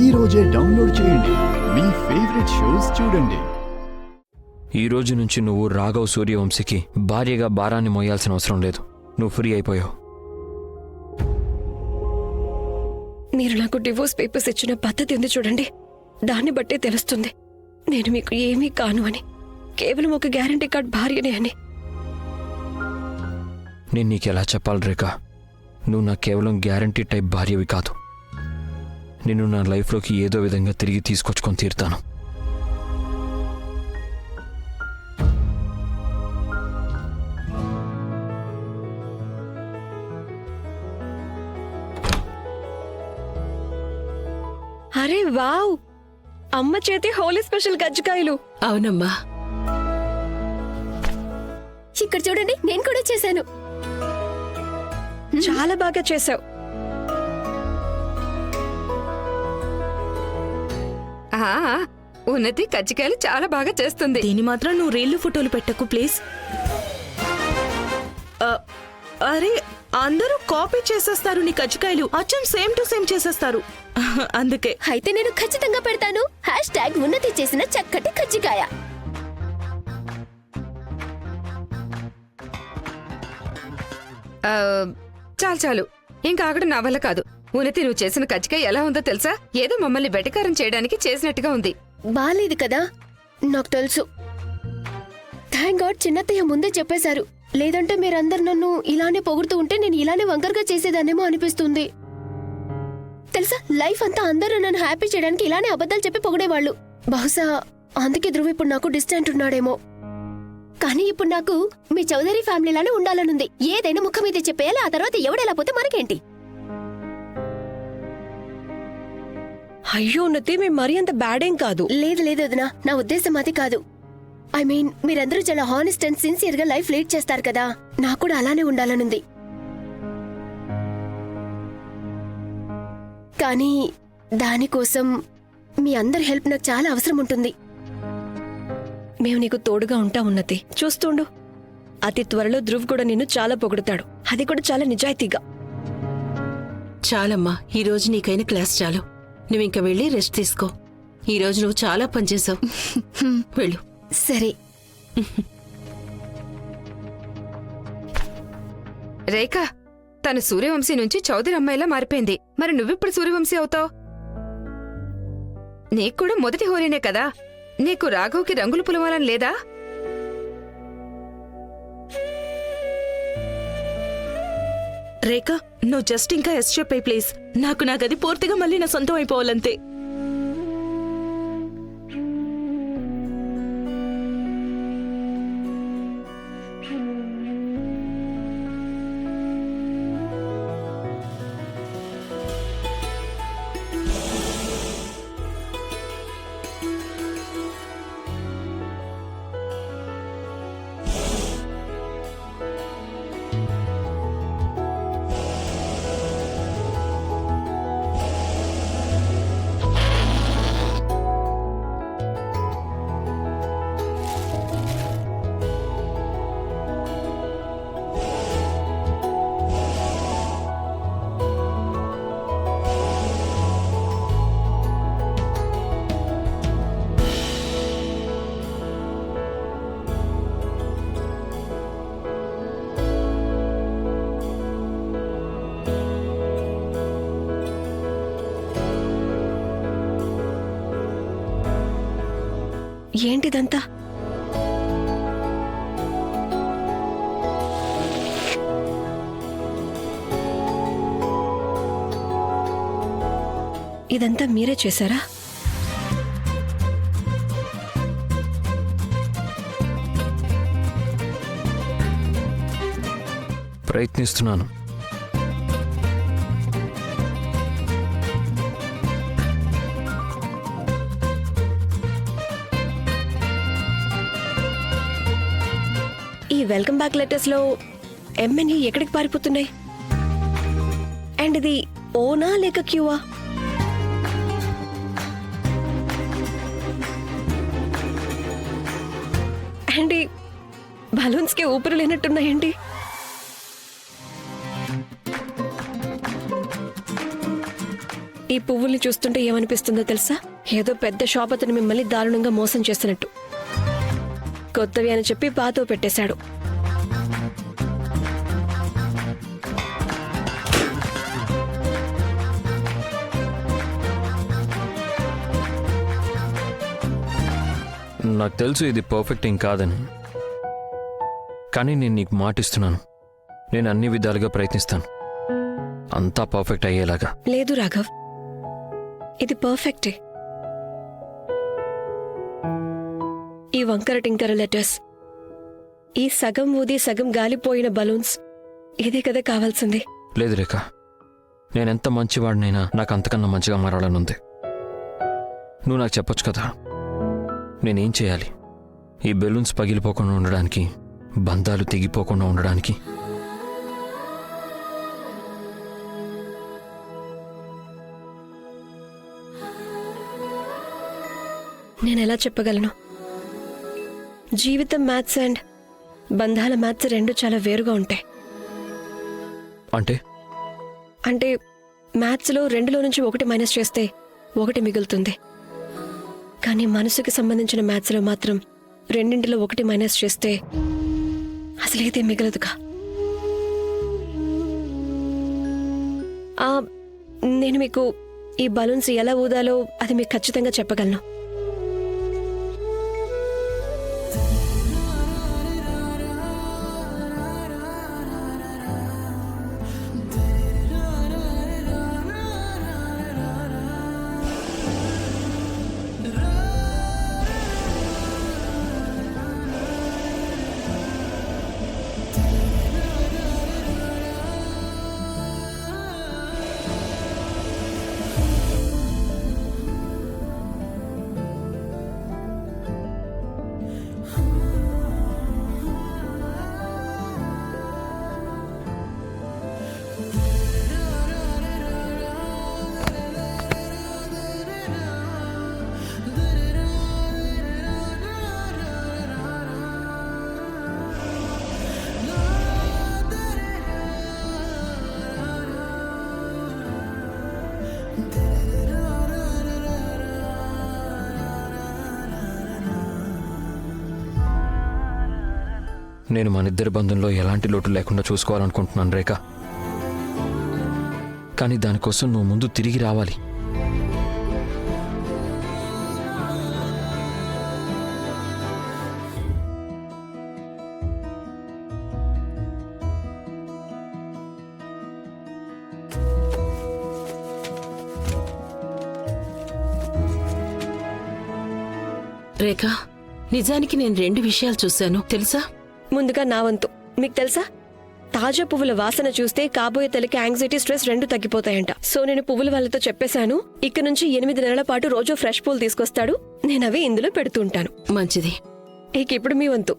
ఈ రోజే డౌన్లోడ్ చేయండి. మీ ఫేవరెట్ షోస్ చూడండి. ఈ రోజు నుంచి నువ్వు రాఘవ్ సూర్యవంశీకి భార్యగా భారాన్ని మోయాల్సిన అవసరం లేదు. నువ్వు ఫ్రీ అయిపోయావు. మీరు నాకు డివోర్స్ పేపర్స్ ఇచ్చిన పద్ధతి ఉంది చూడండి, దాన్ని బట్టే తెలుస్తుంది నేను మీకు ఏమీ కాను అని, కేవలం ఒక గ్యారంటీ కార్డ్ భార్యనే అని. నేను నీకెలా చెప్పాలి రేఖ? నువ్వు నా కేవలం గ్యారంటీ టైప్ భార్యవి కాదు. నిన్ను నా లైఫ్లోకి ఏదో విధంగా తిరిగి తీసుకొచ్చుకొని తీరుతాను. అరే వావ్, అమ్మ చేతి హోలీ స్పెషల్ కజ్జికాయలు. అవునమ్మా, ఇక్కడ చూడండి, నేను కూడా చేశాను. చాలా బాగా చేసావు. ఉన్నతి కజ్జికాయలు చాలా బాగా చేస్తుంది. దీని మాత్రం నువ్వు రీళ్లు ఫోటోలు పెట్టకు ప్లీజ్. అరే, అందరూ కాపీ చేసేస్తారు నీ కజ్జికాయలు, అచ్చం సేమ్ టు సేమ్ చేసేస్తారు. అందుకే అయితే నేను ఖచ్చితంగా పెడతాను. #ఉన్నతి చేసిన చక్కటి కజ్జికాయ. చాలు చాలు, ఇంకా ఆగడం నా వల్ల కాదు. ఉన్నతి, నువ్వు చేసిన కజ్జికాయ ఎలా ఉందో తెలుసా? ఏదో మమ్మల్ని వెటకారం చేయడానికి చేసినట్టుగా ఉంది. బాలేదు కదా, నాకు తెలుసు. థ్యాంక్ గాడ్ చిన్నత్తయ్య ముందే చెప్పేశారు. లేదంటే మీరందరు నన్ను ఇలానే పొగుడుతూ ఉంటే నేను ఇలానే వంకరగా చేసేదాన్నేమో అనిపిస్తుంది. తెలుసా, లైఫ్ అంతా అందరూ నన్ను హ్యాపీ చేయడానికి ఇలానే అబద్ధాలు చెప్పి పొగిడేవాళ్ళు. బహుశా అందుకే ధ్రువ్ ఇప్పుడు నాకు డిస్టెంట్ ఉన్నాడేమో. కానీ ఇప్పుడు నాకు మీ చౌదరి ఫ్యామిలీలానే ఉండాలనుంది. ఏదైనా ముఖం మీద చెప్పేయాలి, ఆ తర్వాత ఎవడెలా పోతే మనకేంటి? అయ్యో ఉన్నతి, మేము మరీ అంత బ్యాడ్ ఏం కాదు. లేదు లేదు వదినా, నా ఉద్దేశం అది కాదు. ఐ మీన్, మీరందరూ చాలా హానెస్ట్ అండ్ సిన్సియర్ గా లైఫ్ లీడ్ చేస్తారు కదా, నాకు కూడా అలానే ఉండాలనుంది. కానీ దానికోసం మీ అందరి హెల్ప్ నాకు చాలా అవసరం ఉంటుంది. మేము నీకు తోడుగా ఉంటాం ఉన్నతి, చూస్తుండు. అతి త్వరలో ధ్రువ్ కూడా నిన్ను చాలా పొగుడుతాడు, అది కూడా చాలా నిజాయితీగా. చాలమ్మా, ఈ రోజు నీకైన క్లాస్ చాలు. నువ్వు ఇంకా వెళ్ళి రెస్ట్ తీసుకో. ఈ రోజు నువ్వు చాలా పనిచేసావు. వెళ్ళు. సరే. రేఖ, తను సూర్యవంశీ నుంచి చౌదరి అమ్మాయిలా మారిపోయింది. మరి నువ్విప్పుడు సూర్యవంశీ అవుతావు? నీకు కూడా మొదటి హోలీనే కదా. నీకు రాఘవ్కి రంగులు పులవాలని లేదా? రేఖ, నువ్వు జస్ట్ ఇంకా ఎస్ చెప్పాయి ప్లీజ్. నాకు నా గది పూర్తిగా మళ్ళీ నా సొంతం అయిపోవాలంతే. ఏంటిదంతా? ఇదంతా మీరే చేశారా? ప్రయత్నిస్తున్నాను. ఈ వెల్కమ్ బ్యాక్ లెటర్స్ లో ఎంఎన్ఈ ఎక్కడికి పారిపోతున్నాయి? అండ్ ఇది ఓనా లేక క్యూవా? అండ్ బలూన్స్ కి ఊపిరి లేనట్టున్నాయండి. ఈ పువ్వుల్ని చూస్తుంటే ఏమనిపిస్తుందో తెలుసా? ఏదో పెద్ద షాప్ అతను మిమ్మల్ని దారుణంగా మోసం చేసినట్టు. కొత్తవి అని చెప్పి పాతో పెట్టేశాడు. నాకు తెలుసు ఇది పర్ఫెక్ట్ ఏం కాదని, కానీ నేను నీకు మాటిస్తున్నాను, నేను అన్ని విధాలుగా ప్రయత్నిస్తాను అంతా పర్ఫెక్ట్ అయ్యేలాగా. లేదు రాఘవ్, ఇది పర్ఫెక్టే. ఈ వంకర టింకర లెటర్స్, ఈ సగం ఊది సగం గాలిపోయిన బలూన్స్, ఇదే కదా కావాల్సింది. లేదు రేఖ, నేనెంత మంచివాడినైనా నాకు అంతకన్నా మంచిగా మారాలనుంది. నువ్వు నాకు చెప్పొచ్చు కదా నేనేం చేయాలి ఈ బెలూన్స్ పగిలిపోకుండా ఉండడానికి, బంధాలు తెగిపోకుండా ఉండడానికి. నేనెలా చెప్పగలను? జీవితం మ్యాథ్స్ అండ్ బంధాల మ్యాథ్స్ రెండు చాలా వేరుగా ఉంటాయి. అంటే మ్యాథ్స్లో 2లో నుంచి 1 మైనస్ చేస్తే 1 మిగులుతుంది. కానీ మనసుకి సంబంధించిన మ్యాథ్స్లో మాత్రం 2లో 1 మైనస్ చేస్తే అసలు ఏదే మిగలదుగా. నేను మీకు ఈ బలూన్స్ ఎలా ఊదాలో అది మీకు ఖచ్చితంగా చెప్పగలను. నేను మనిద్దరి బంధంలో ఎలాంటి లోటు లేకుండా చూసుకోవాలనుకుంటున్నాను రేఖ, కానీ దానికోసం నువ్వు ముందు తిరిగి రావాలి. రేఖ, నిజానికి నేను 2 విషయాలు చూశాను తెలుసా? ముందుగా నా వంతు మీకు తెలుసా, తాజా పువ్వుల వాసన చూస్తే కాబోయే తల్లికి యాంగ్జైటీ, స్ట్రెస్ 2 తగ్గిపోతాయంట. సో నేను పువ్వుల వాళ్ళతో చెప్పేశాను, ఇక నుంచి 8 నెలల పాటు రోజు ఫ్రెష్ పూలు తీసుకొస్తాడు, నేను అవి ఇందులో పెడుతూ ఉంటాను. మంచిది. ఇక ఇప్పుడు మీ వంతు.